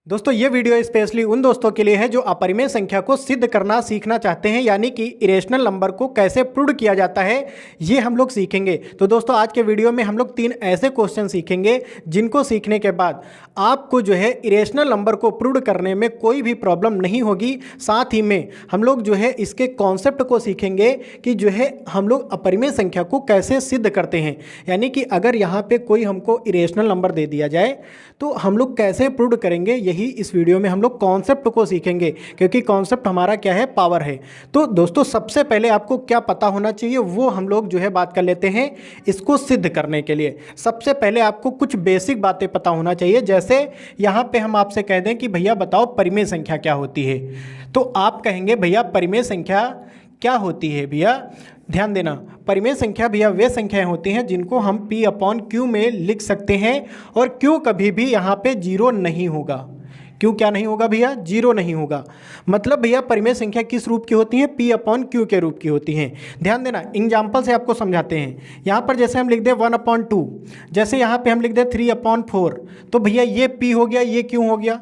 दोस्तों ये video specially उन दोस्तों के लिए है जो अपरिमेय संख्या को सिद्ध करना सीखना चाहते हैं, यानी कि इरेशनल नंबर को कैसे प्रूव किया जाता है ये हम लोग सीखेंगे। तो दोस्तों आज के वीडियो में हम लोग 3 ऐसे क्वेश्चन सीखेंगे जिनको सीखने के बाद आपको जो है इरेशनल नंबर को प्रूव करने में कोई भी प्रॉब्लम नहीं होगी। साथ ही में हम लोग जो है इसके कॉन्सेप्ट को सीखेंगे कि जो है हम लोग अपरिमेय संख्या को कैसे सिद्ध करते हैं, यानी कि अगर यहाँ पे कोई हमको इरेशनल नंबर दे दिया जाए तो हम लोग कैसे प्रूव करेंगे, यही इस वीडियो में हम लोग कॉन्सेप्ट को सीखेंगे, क्योंकि कॉन्सेप्ट हमारा क्या है, पावर है। तो दोस्तों सबसे पहले आपको क्या पता होना चाहिए वो हम लोग जो है बात कर लेते हैं इसको सिद्ध करने के लिए। सबसे पहले आपको कुछ बेसिक बातें पता होना चाहिए। जैसे यहाँ पे हम आपसे कह दें कि भैया बताओ परिमेय संख्या क्या होती है, तो आप कहेंगे भैया परिमेय संख्या क्या होती है। भैया ध्यान देना, परिमेय संख्या भैया वे संख्याएं होती हैं जिनको हम P/Q में लिख सकते हैं, और Q कभी भी यहाँ पे जीरो नहीं होगा। क्यों क्या नहीं होगा भैया, जीरो नहीं होगा। मतलब भैया परिमेय संख्या किस रूप की होती है, P/Q के रूप की होती हैं। ध्यान देना, एग्जाम्पल से आपको समझाते हैं। यहाँ पर जैसे हम लिख दें 1/2, जैसे यहाँ पे हम लिख दें 3/4, तो भैया ये P हो गया, ये Q हो गया,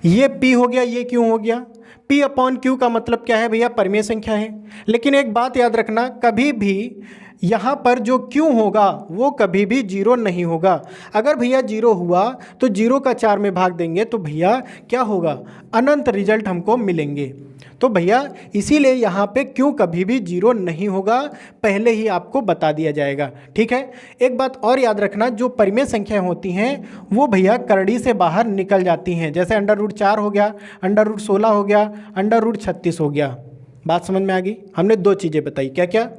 ये P हो गया, ये Q हो गया। P/Q का मतलब क्या है भैया, परिमेय संख्या है। लेकिन एक बात याद रखना, कभी भी यहाँ पर जो Q होगा वो कभी भी जीरो नहीं होगा। अगर भैया जीरो हुआ तो जीरो का 4 में भाग देंगे तो भैया क्या होगा, अनंत रिजल्ट हमको मिलेंगे। तो भैया इसीलिए यहाँ पे Q कभी भी जीरो नहीं होगा, पहले ही आपको बता दिया जाएगा। ठीक है, एक बात और याद रखना, जो परिमेय संख्याएं होती हैं वो भैया करड़ी से बाहर निकल जाती हैं। जैसे √4 हो गया, √16 हो गया, √36 हो गया। बात समझ में आ गई। हमने 2 चीज़ें बताई, क्या क्या।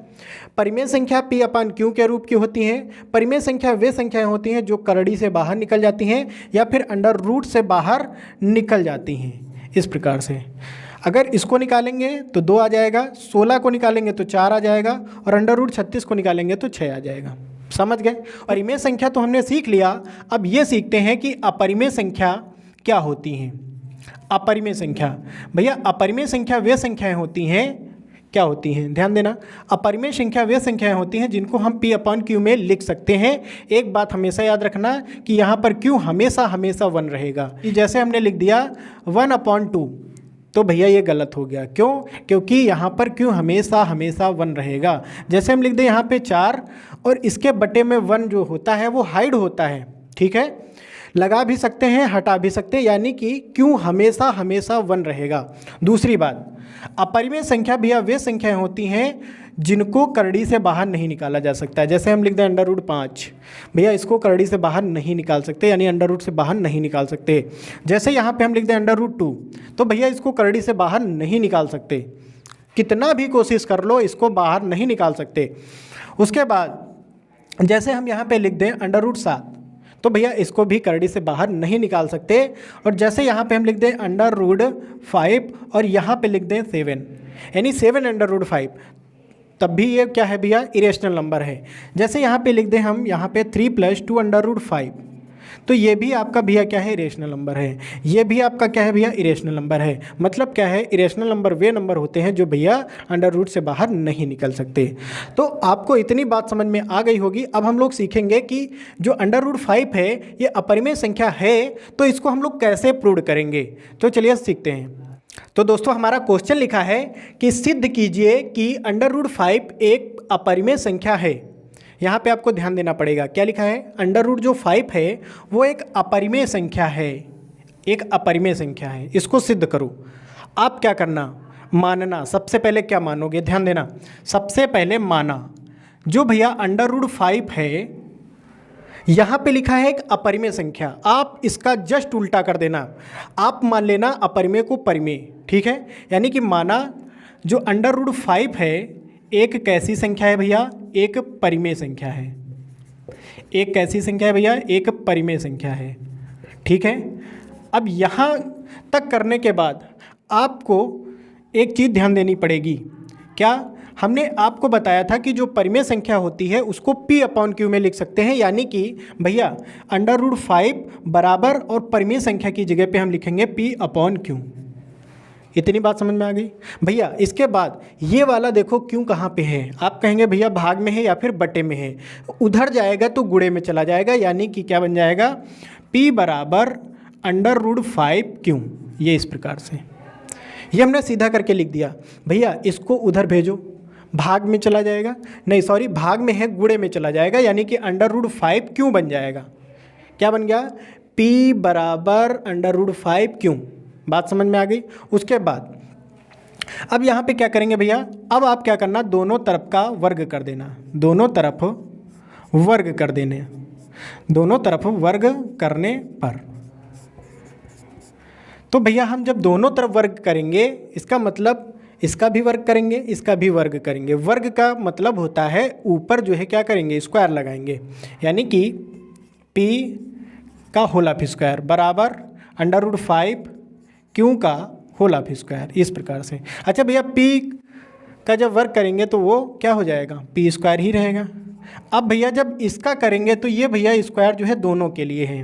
परिमेय संख्या P/Q के रूप की होती हैं। परिमेय संख्या वे संख्याएं होती हैं जो करड़ी से बाहर निकल जाती हैं या फिर अंडर रूट से बाहर निकल जाती हैं। इस प्रकार से अगर इसको निकालेंगे तो 2 आ जाएगा, 16 को निकालेंगे तो 4 आ जाएगा, और √36 को निकालेंगे तो 6 आ जाएगा। समझ गए। परिमेय संख्या तो हमने सीख लिया, अब ये सीखते हैं कि अपरिमेय संख्या क्या होती हैं। अपरिमेय संख्या भैया, अपरिमेय संख्या वे संख्याएं होती हैं, क्या होती हैं, ध्यान देना। अपरिमेय संख्या वे संख्याएं होती हैं जिनको हम P/Q में लिख सकते हैं। एक बात हमेशा याद रखना कि यहाँ पर Q हमेशा हमेशा 1 रहेगा। जैसे हमने लिख दिया 1/2, तो भैया ये गलत हो गया। क्यों, क्योंकि यहाँ पर Q हमेशा हमेशा 1 रहेगा। जैसे हम लिख दें यहाँ पे 4 और इसके बटे में 1 जो होता है वो हाइड होता है। ठीक है, लगा भी सकते हैं, हटा भी सकते हैं, यानी कि Q हमेशा हमेशा 1 रहेगा। दूसरी बात, अपरिमेय संख्या भैया वे संख्याएं होती हैं जिनको करड़ी से बाहर नहीं निकाला जा सकता है। जैसे हम लिख दें √5, भैया इसको करड़ी से बाहर नहीं निकाल सकते, यानी अंडर रूट से बाहर नहीं निकाल सकते। जैसे यहाँ पे हम लिख दें √2, तो भैया इसको करड़ी से बाहर नहीं निकाल सकते, कितना भी कोशिश कर लो इसको बाहर नहीं निकाल सकते। उसके बाद जैसे हम यहाँ पे लिख दें √7, तो भैया इसको भी करड़ी से बाहर नहीं निकाल सकते। और जैसे यहाँ पे हम लिख दें √5 और यहाँ पे लिख दें 7, यानी 7/5, तब भी ये क्या है भैया, इरेशनल नंबर है। जैसे यहाँ पे लिख दें हम यहाँ पे 3 + 2 √5, तो ये भी आपका भैया क्या है, इरेशनल नंबर है। ये भी आपका क्या है भैया, इरेशनल नंबर है। मतलब क्या है, इरेशनल नंबर वे नंबर होते हैं जो भैया अंडर रूट से बाहर नहीं निकल सकते। तो आपको इतनी बात समझ में आ गई होगी। अब हम लोग सीखेंगे कि जो √5 है ये अपरिमेय संख्या है, तो इसको हम लोग कैसे प्रूव करेंगे। तो चलिए सीखते हैं। तो दोस्तों हमारा क्वेश्चन लिखा है कि सिद्ध कीजिए कि √5 एक अपरिमेय संख्या है। यहाँ पे आपको ध्यान देना पड़ेगा, क्या लिखा है, √5 है वो एक अपरिमेय संख्या है, एक अपरिमेय संख्या है, इसको सिद्ध करो। आप क्या करना, मानना। सबसे पहले क्या मानोगे, ध्यान देना, सबसे पहले माना जो भैया √5 है, यहाँ पे लिखा है एक अपरिमेय संख्या, आप इसका जस्ट उल्टा कर देना, आप मान लेना अपरिमेय को परिमेय। ठीक है, यानी कि माना जो √5 है एक कैसी संख्या है भैया, एक परिमेय संख्या है। एक कैसी संख्या है भैया, एक परिमेय संख्या है। ठीक है, अब यहाँ तक करने के बाद आपको एक चीज़ ध्यान देनी पड़ेगी। क्या, हमने आपको बताया था कि जो परिमेय संख्या होती है उसको P/Q में लिख सकते हैं, यानी कि भैया √5 बराबर और परिमेय संख्या की जगह पे हम लिखेंगे P/Q। इतनी बात समझ में आ गई भैया। इसके बाद ये वाला देखो Q कहाँ पे है, आप कहेंगे भैया भाग में है या फिर बटे में है, उधर जाएगा तो गुणे में चला जाएगा, यानी कि क्या बन जाएगा, P बराबर √5 क्यों, ये इस प्रकार से, ये हमने सीधा करके लिख दिया। भैया इसको उधर भेजो, भाग में चला जाएगा, नहीं सॉरी भाग में है, गुणे में चला जाएगा, यानी कि √5 क्यों बन जाएगा। क्या बन गया, P बराबर √5 क्यों। बात समझ में आ गई। उसके बाद अब यहाँ पे क्या करेंगे भैया, अब आप क्या करना, दोनों तरफ का वर्ग कर देना, दोनों तरफ वर्ग कर देने, दोनों तरफ वर्ग करने पर। तो भैया हम जब दोनों तरफ वर्ग करेंगे, इसका मतलब इसका भी वर्ग करेंगे, इसका भी वर्ग करेंगे। वर्ग का मतलब होता है ऊपर जो है क्या करेंगे, स्क्वायर लगाएंगे, यानी कि P का होल ऑफ स्क्वायर बराबर √5 क्यों का होल ऑफ स्क्वायर, इस प्रकार से। अच्छा भैया P का जब वर्ग करेंगे तो वो क्या हो जाएगा, P² ही रहेगा। अब भैया जब इसका करेंगे तो ये भैया स्क्वायर जो है दोनों के लिए है।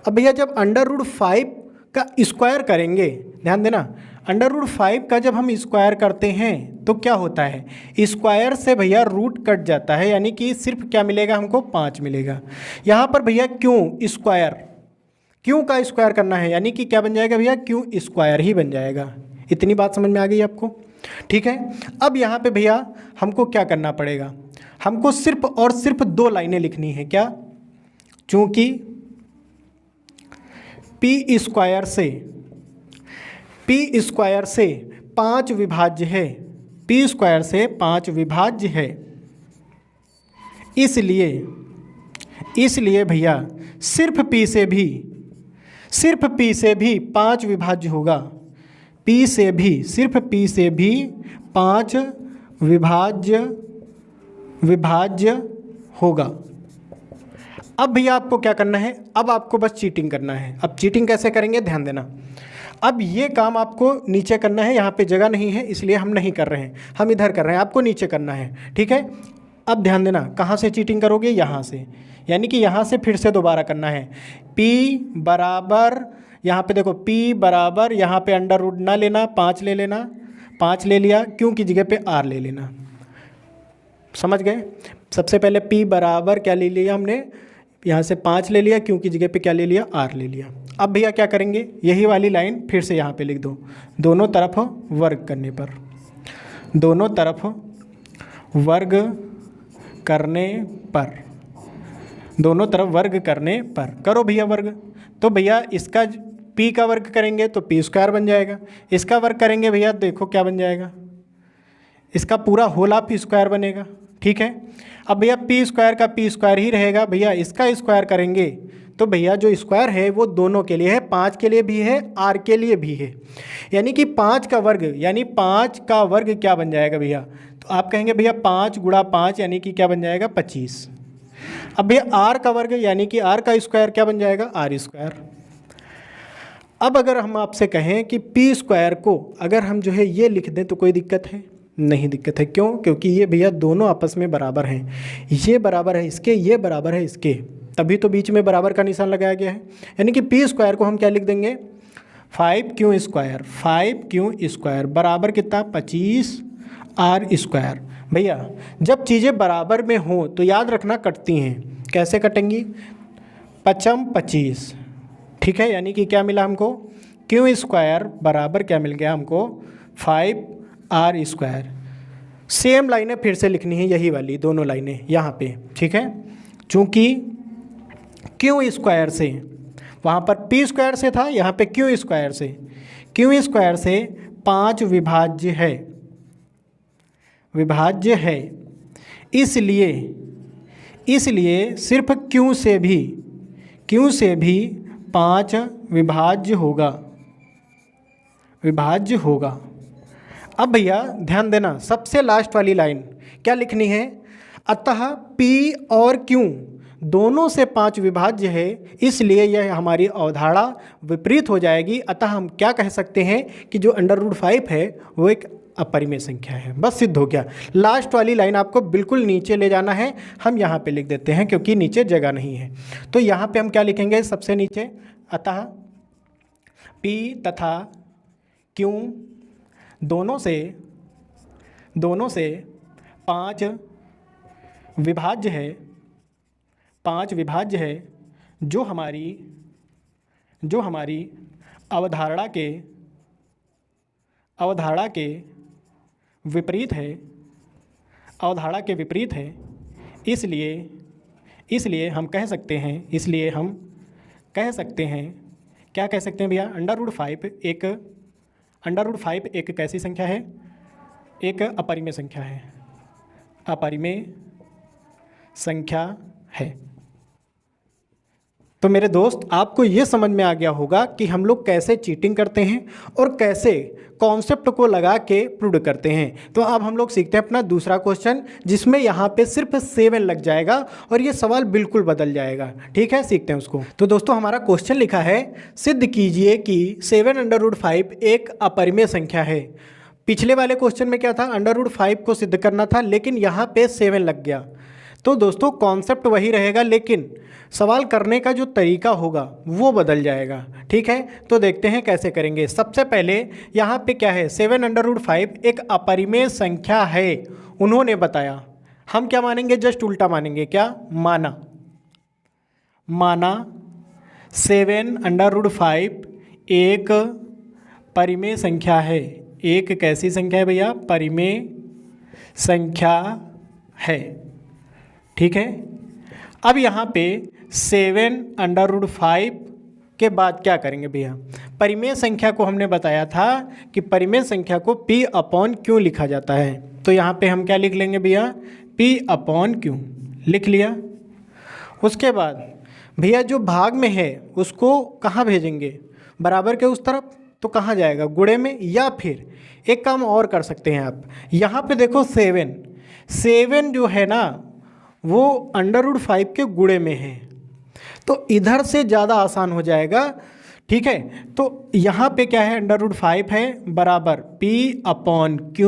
अब भैया जब √5 का स्क्वायर करेंगे, ध्यान देना, √5 का जब हम स्क्वायर करते हैं तो क्या होता है, स्क्वायर से भैया रूट कट जाता है, यानी कि सिर्फ क्या मिलेगा हमको, 5 मिलेगा। यहाँ पर भैया क्यों स्क्वायर, क्यों का स्क्वायर करना है, यानी कि क्या बन जाएगा भैया, क्यों स्क्वायर ही बन जाएगा। इतनी बात समझ में आ गई आपको, ठीक है। अब यहाँ पे भैया हमको क्या करना पड़ेगा, हमको सिर्फ और सिर्फ 2 लाइनें लिखनी है। क्या, चूँकि P² से 5 विभाज्य है, P² से 5 विभाज्य है, इसलिए भैया सिर्फ P से भी 5 विभाज्य होगा, सिर्फ P से भी 5 विभाज्य होगा। अब भैया आपको क्या करना है, अब आपको बस चीटिंग करना है। अब चीटिंग कैसे करेंगे, ध्यान देना। अब ये काम आपको नीचे करना है, यहाँ पे जगह नहीं है इसलिए हम नहीं कर रहे हैं, हम इधर कर रहे हैं, आपको नीचे करना है, ठीक है। अब ध्यान देना, कहाँ से चीटिंग करोगे, यहाँ से, यानी कि यहाँ से फिर से दोबारा करना है। P बराबर, यहाँ पे देखो P बराबर, यहाँ पे √ ना लेना, 5 ले लेना, 5 ले लिया, क्यों की जगह पे R ले लेना, समझ गए। सबसे पहले P बराबर क्या ले लिया हमने, यहाँ से 5 ले लिया, क्यों की जगह पे क्या ले लिया, R ले लिया। अब भैया क्या करेंगे, यही वाली लाइन फिर से यहाँ पे लिख दो, दोनों तरफ वर्ग करने पर, दोनों तरफ वर्ग करने पर, दोनों तरफ वर्ग करने पर करो भैया वर्ग। तो भैया इसका P का वर्ग करेंगे तो P² बन जाएगा, इसका वर्ग करेंगे भैया देखो क्या बन जाएगा, इसका पूरा होल ऑफ स्क्वायर बनेगा, ठीक है। अब भैया P² का P² ही रहेगा, भैया इसका स्क्वायर करेंगे तो भैया जो स्क्वायर है वो दोनों के लिए है, 5 के लिए भी है, R के लिए भी है, यानी कि 5 का वर्ग, यानी 5 का वर्ग क्या बन जाएगा भैया, तो आप कहेंगे भैया 5 × 5 यानी कि क्या बन जाएगा, 25। अब भैया R का वर्ग यानी कि R का स्क्वायर क्या बन जाएगा, R²। अब अगर हम आपसे कहें कि P² को अगर हम जो है ये लिख दें तो कोई दिक्कत है, नहीं दिक्कत है। क्यों, क्योंकि ये भैया दोनों आपस में बराबर हैं, ये बराबर है इसके, ये बराबर है इसके, तभी तो बीच में बराबर का निशान लगाया गया है। यानी कि P² को हम क्या लिख देंगे, 5Q² बराबर कितना, 25R²। भैया जब चीज़ें बराबर में हो तो याद रखना कटती हैं, कैसे कटेंगी, 5 25, ठीक है। यानी कि क्या मिला हमको, Q² बराबर क्या मिल गया हमको, 5R²। सेम लाइनें फिर से लिखनी है, यही वाली दोनों लाइनें यहाँ पे, ठीक है। चूँकि Q² से, वहाँ पर P² से था, यहाँ पे Q² से 5 विभाज्य है, इसलिए सिर्फ Q से भी 5 विभाज्य होगा। अब भैया ध्यान देना, सबसे लास्ट वाली लाइन क्या लिखनी है, अतः P और Q दोनों से 5 विभाज्य है, इसलिए यह हमारी अवधारणा विपरीत हो जाएगी। अतः हम क्या कह सकते हैं कि जो √5 है वो एक अपरिमेय संख्या है। बस सिद्ध हो गया। लास्ट वाली लाइन आपको बिल्कुल नीचे ले जाना है, हम यहाँ पे लिख देते हैं क्योंकि नीचे जगह नहीं है। तो यहाँ पे हम क्या लिखेंगे, सबसे नीचे, अतः P तथा Q दोनों से 5 विभाज्य है, जो हमारी जो हमारी अवधारणा के विपरीत है, अवधारणा के विपरीत है, इसलिए हम कह सकते हैं, क्या कह सकते हैं भैया, √5 एक कैसी संख्या है, एक अपरिमेय संख्या है, अपरिमेय संख्या है। तो मेरे दोस्त, आपको ये समझ में आ गया होगा कि हम लोग कैसे चीटिंग करते हैं और कैसे कॉन्सेप्ट को लगा के प्रूव करते हैं। तो अब हम लोग सीखते हैं अपना दूसरा क्वेश्चन, जिसमें यहाँ पे सिर्फ 7 लग जाएगा और ये सवाल बिल्कुल बदल जाएगा। ठीक है, सीखते हैं उसको। तो दोस्तों, हमारा क्वेश्चन लिखा है, सिद्ध कीजिए कि 7√5 एक अपरिमेय संख्या है। पिछले वाले क्वेश्चन में क्या था, √5 को सिद्ध करना था, लेकिन यहाँ पे 7 लग गया। तो दोस्तों, कॉन्सेप्ट वही रहेगा, लेकिन सवाल करने का जो तरीका होगा वो बदल जाएगा। ठीक है, तो देखते हैं कैसे करेंगे। सबसे पहले यहाँ पे क्या है, 7√5 एक अपरिमेय संख्या है, उन्होंने बताया। हम क्या मानेंगे, जस्ट उल्टा मानेंगे। क्या माना 7√5 एक परिमेय संख्या है। एक कैसी संख्या है भैया, परिमेय संख्या है। ठीक है, अब यहाँ पे 7√5 के बाद क्या करेंगे भैया, परिमेय संख्या को हमने बताया था कि परिमेय संख्या को P/Q लिखा जाता है। तो यहाँ पे हम क्या लिख लेंगे भैया, P/Q लिख लिया। उसके बाद भैया जो भाग में है उसको कहाँ भेजेंगे, बराबर के उस तरफ, तो कहाँ जाएगा, गुणे में। या फिर एक काम और कर सकते हैं आप, यहाँ पे देखो 7 जो है ना वो √5 के गुणे में है, तो इधर से ज़्यादा आसान हो जाएगा। ठीक है, तो यहाँ पे क्या है, √5 है बराबर P/Q,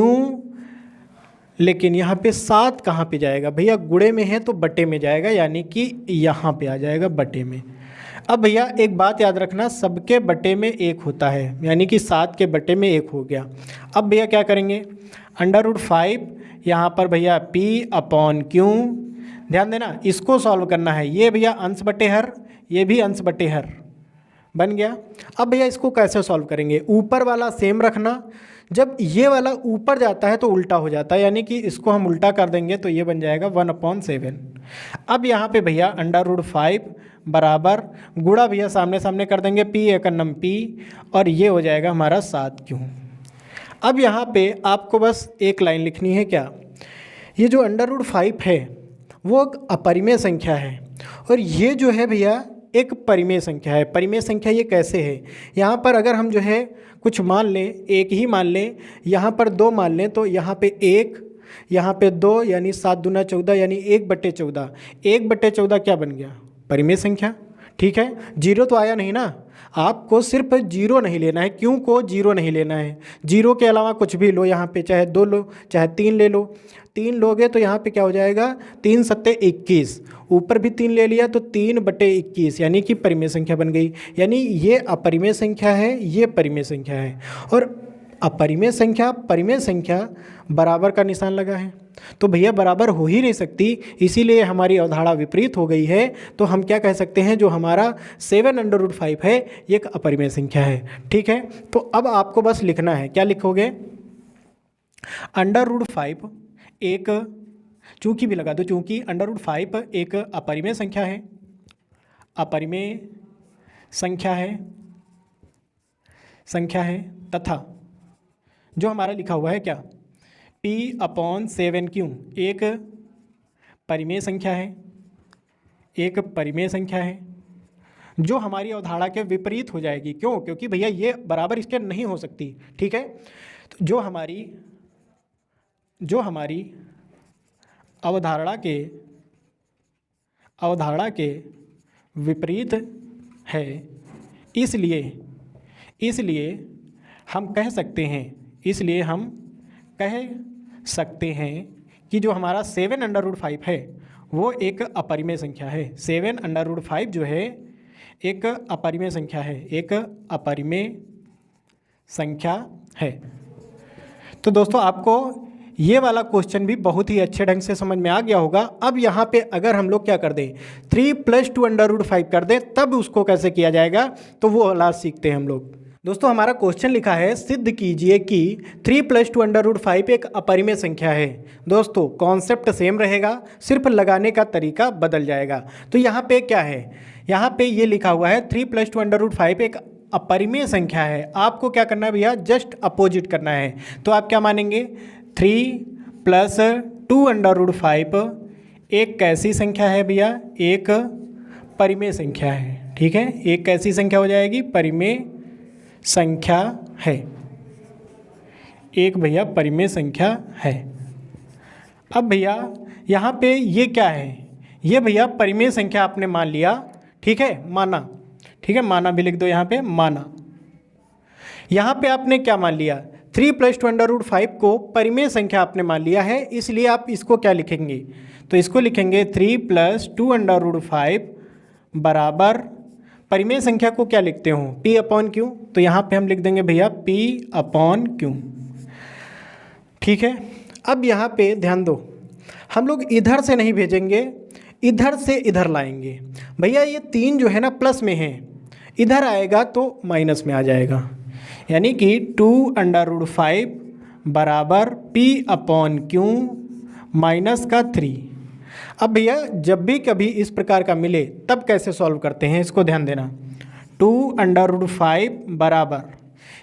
लेकिन यहाँ पे 7 कहाँ पे जाएगा भैया, गुणे में है तो बटे में जाएगा, यानी कि यहाँ पे आ जाएगा बटे में। अब भैया एक बात याद रखना, सबके बटे में 1 होता है, यानी कि 7 के बटे में 1 हो गया। अब भैया क्या करेंगे, √5 यहाँ पर भैया P/Q, ध्यान देना, इसको सॉल्व करना है। ये भैया अंश बटे हर, ये भी अंश बटे हर बन गया। अब भैया इसको कैसे सॉल्व करेंगे, ऊपर वाला सेम रखना, जब ये वाला ऊपर जाता है तो उल्टा हो जाता है, यानी कि इसको हम उल्टा कर देंगे तो ये बन जाएगा 1/7। अब यहाँ पे भैया √5 बराबर गुणा भैया सामने सामने कर देंगे, P/P, और ये हो जाएगा हमारा 7Q। अब यहाँ पे आपको बस एक लाइन लिखनी है, क्या, ये जो √5 है वो एक अपरिमेय संख्या है, और ये जो है भैया एक परिमेय संख्या है। परिमेय संख्या ये कैसे है, यहाँ पर अगर हम जो है कुछ मान लें, एक ही मान लें, यहाँ पर 2 मान लें, तो यहाँ पे 1, यहाँ पे 2, यानी 7 दूना 14, यानी 1/14। 1/14 क्या बन गया, परिमेय संख्या। ठीक है, 0 तो आया नहीं ना, आपको सिर्फ 0 नहीं लेना है। क्यों को 0 नहीं लेना है, 0 के अलावा कुछ भी लो, यहाँ पे चाहे 2 लो चाहे 3 ले लो। 3 लोगे तो यहाँ पे क्या हो जाएगा, 3 सत्ते 21, ऊपर भी 3 ले लिया तो 3/21, यानी कि परिमेय संख्या बन गई। यानी ये अपरिमेय संख्या है, ये परिमेय संख्या है, और अपरिमेय संख्या परिमेय संख्या बराबर का निशान लगा है, तो भैया बराबर हो ही नहीं सकती, इसीलिए हमारी अवधारणा विपरीत हो गई है। तो हम क्या कह सकते हैं, जो हमारा 7√5 है ये एक अपरिमेय संख्या है। ठीक है, तो अब आपको बस लिखना है, क्या लिखोगे, √5 एक, चूंकि भी लगा दो, चूंकि √5 एक अपरिमेय संख्या है, अपरिमेय संख्या है, तथा जो हमारा लिखा हुआ है क्या, P/7Q एक परिमेय संख्या है, एक परिमेय संख्या है, जो हमारी अवधारणा के विपरीत हो जाएगी। क्यों, क्योंकि भैया ये बराबर इसके नहीं हो सकती। ठीक है, तो जो हमारी अवधारणा के विपरीत है, इसलिए हम कह सकते हैं कि जो हमारा 7√5 है वो एक अपरिमेय संख्या है। 7√5 जो है एक अपरिमेय संख्या है, एक अपरिमेय संख्या है। तो दोस्तों, आपको ये वाला क्वेश्चन भी बहुत ही अच्छे ढंग से समझ में आ गया होगा। अब यहाँ पे अगर हम लोग क्या कर दें 3 + 2√5 कर दें तब उसको कैसे किया जाएगा, तो वो वाला सीखते हैं हम लोग। दोस्तों हमारा क्वेश्चन लिखा है सिद्ध कीजिए कि 3 + 2√5 एक अपरिमेय संख्या है। दोस्तों कॉन्सेप्ट सेम रहेगा, सिर्फ लगाने का तरीका बदल जाएगा। तो यहाँ पे क्या है, यहाँ पे ये लिखा हुआ है 3 + 2√5 एक अपरिमेय संख्या है। आपको क्या करना है भैया, जस्ट अपोजिट करना है। तो आप क्या मानेंगे 3 + 2√5 एक कैसी संख्या है भैया, एक परिमेय संख्या है। ठीक है, एक कैसी संख्या हो जाएगी, परिमेय संख्या है। एक भैया परिमेय संख्या है। अब भैया यहाँ पे ये क्या है, ये भैया परिमेय संख्या आपने मान लिया। ठीक है, माना। ठीक है, माना भी लिख दो यहाँ पे, माना। यहाँ पे आपने क्या मान लिया, 3 + 2√5 को परिमेय संख्या आपने मान लिया है, इसलिए आप इसको क्या लिखेंगे, तो इसको लिखेंगे 3 + 2√5 बराबर परिमेय संख्या को क्या लिखते हो, P/Q। तो यहाँ पे हम लिख देंगे भैया P/Q। ठीक है, अब यहाँ पे ध्यान दो, हम लोग इधर से नहीं भेजेंगे, इधर से इधर लाएंगे। भैया ये 3 जो है ना प्लस में है, इधर आएगा तो माइनस में आ जाएगा, यानी कि 2√5 बराबर P/Q -3। अब भैया जब भी कभी इस प्रकार का मिले तब कैसे सॉल्व करते हैं, इसको ध्यान देना। 2√5 बराबर,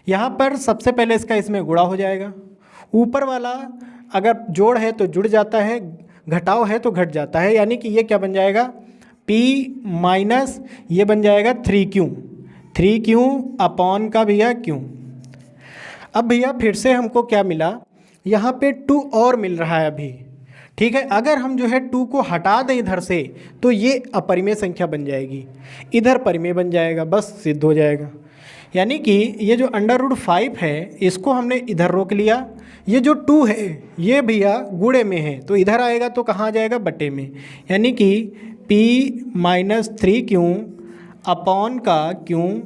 यहाँ पर सबसे पहले इसका इसमें गुणा हो जाएगा। ऊपर वाला अगर जोड़ है तो जुड़ जाता है, घटाव है तो घट जाता है, यानी कि ये क्या बन जाएगा P माइनस ये बन जाएगा 3Q अपॉन का भैया Q। अब भैया फिर से हमको क्या मिला, यहाँ पे 2 और मिल रहा है अभी। ठीक है, अगर हम जो है 2 को हटा दें इधर से तो ये अपरिमेय संख्या बन जाएगी, इधर परिमेय बन जाएगा, बस सिद्ध हो जाएगा। यानी कि ये जो √5 है इसको हमने इधर रोक लिया, ये जो 2 है ये भैया गुणे में है तो इधर आएगा तो कहाँ आ जाएगा, बटे में, यानी कि P - 3Q अपॉन का Q,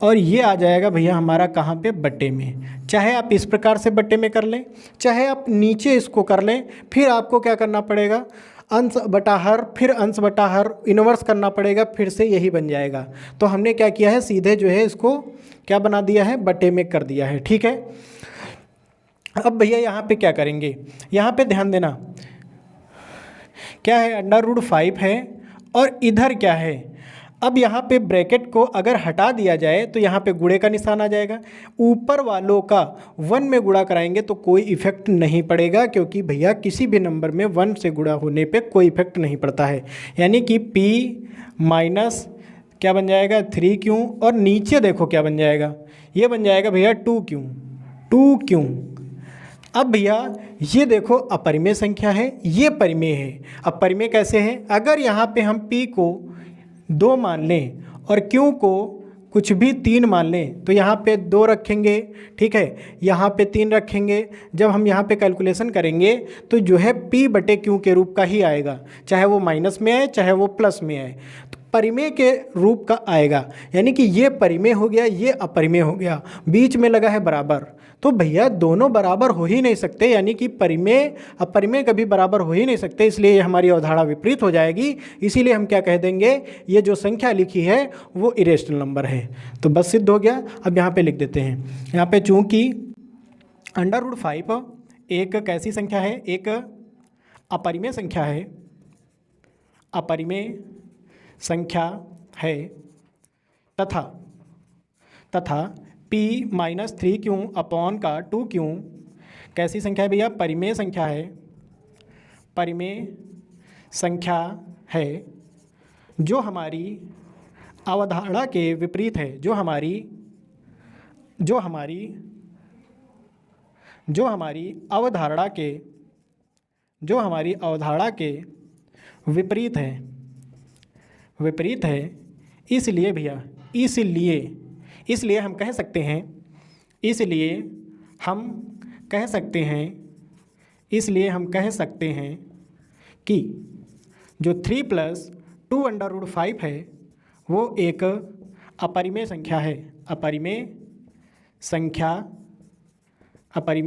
और ये आ जाएगा भैया हमारा कहाँ पे, बटे में। चाहे आप इस प्रकार से बटे में कर लें, चाहे आप नीचे इसको कर लें, फिर आपको क्या करना पड़ेगा, अंश बटा हर, फिर अंश बटा हर इन्वर्स करना पड़ेगा, फिर से यही बन जाएगा। तो हमने क्या किया है, सीधे जो है इसको क्या बना दिया है, बटे में कर दिया है। ठीक है, अब भैया यहाँ पे क्या करेंगे, यहाँ पे ध्यान देना, क्या है √5 है और इधर क्या है। अब यहाँ पे ब्रैकेट को अगर हटा दिया जाए तो यहाँ पे गुणे का निशान आ जाएगा, ऊपर वालों का 1 में गुणा कराएंगे तो कोई इफेक्ट नहीं पड़ेगा, क्योंकि भैया किसी भी नंबर में 1 से गुणा होने पे कोई इफेक्ट नहीं पड़ता है। यानी कि P माइनस क्या बन जाएगा 3Q, और नीचे देखो क्या बन जाएगा, ये बन जाएगा भैया 2Q। अब भैया ये देखो अपरिमेय संख्या है, ये परिमेय है। अब परिमेय कैसे है, अगर यहाँ पे हम P को 2 मान लें और Q को कुछ भी 3 मान लें तो यहाँ पे 2 रखेंगे, ठीक है, यहाँ पे 3 रखेंगे। जब हम यहाँ पे कैलकुलेशन करेंगे तो जो है P/Q के रूप का ही आएगा, चाहे वो माइनस में आए चाहे वो प्लस में आए, तो परिमेय के रूप का आएगा। यानी कि ये परिमेय हो गया, ये अपरिमेय हो गया, बीच में लगा है बराबर। तो भैया दोनों बराबर हो ही नहीं सकते, यानी कि परिमेय अपरिमेय कभी बराबर हो ही नहीं सकते, इसलिए ये हमारी अवधारणा विपरीत हो जाएगी। इसीलिए हम क्या कह देंगे, ये जो संख्या लिखी है वो इरेशनल नंबर है। तो बस सिद्ध हो गया। अब यहाँ पे लिख देते हैं, यहाँ पे चूँकि √5 एक कैसी संख्या है, एक अपरिमेय संख्या है, अपरिमेय संख्या है, तथा P - 3Q अपॉन का 2Q कैसी संख्या है भैया, परिमेय संख्या है, परिमेय संख्या है, जो हमारी अवधारणा के विपरीत है, जो हमारी अवधारणा के विपरीत है। इसलिए भैया इसलिए हम कह सकते हैं, कि जो 3 + 2√5 है वो एक अपरिमेय संख्या है, अपरिमेय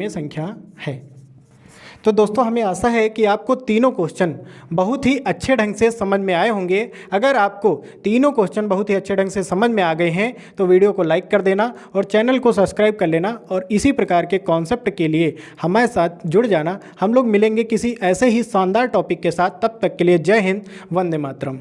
संख्या है। तो दोस्तों हमें आशा है कि आपको तीनों क्वेश्चन बहुत ही अच्छे ढंग से समझ में आए होंगे। अगर आपको तीनों क्वेश्चन बहुत ही अच्छे ढंग से समझ में आ गए हैं तो वीडियो को लाइक कर देना और चैनल को सब्सक्राइब कर लेना और इसी प्रकार के कॉन्सेप्ट के लिए हमारे साथ जुड़ जाना। हम लोग मिलेंगे किसी ऐसे ही शानदार टॉपिक के साथ। तब तक के लिए जय हिंद, वंदे मातरम।